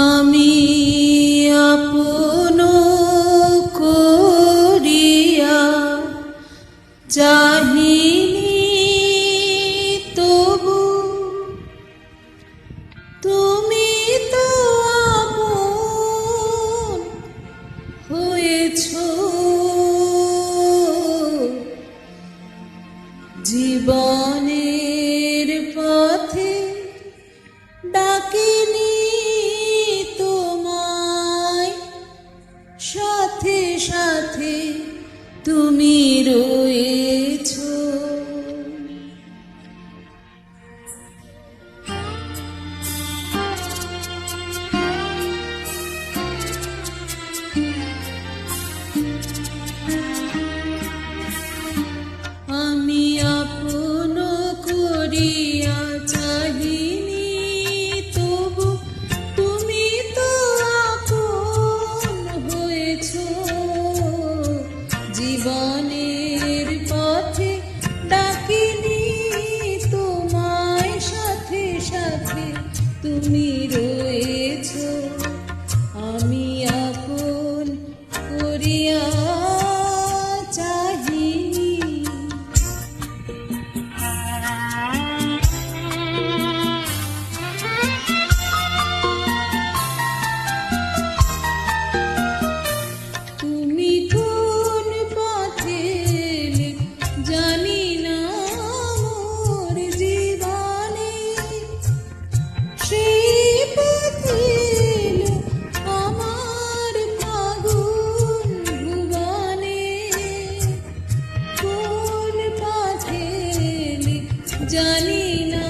আমি আপন করিয়া চাহিনি তবু তুমি তো আপন হয়েছ। জীবনের পথে ডাকিনি তোমায়, সাথে সাথে তুমি রয়েছ। আমি আপন করিয়া চাহিনি তবু তুমি তো আপন হয়েছ। জীবনের পথে ডাকিনি তোমায়, সাথে সাথে তুমি রয়েছ। আমি আপন করিয়া চাহিনি। তুমি কোন পথে জানি না মোর জীবনে, সেই পথে আমার ফাগুন ভুবনে। কোন পথে জানি না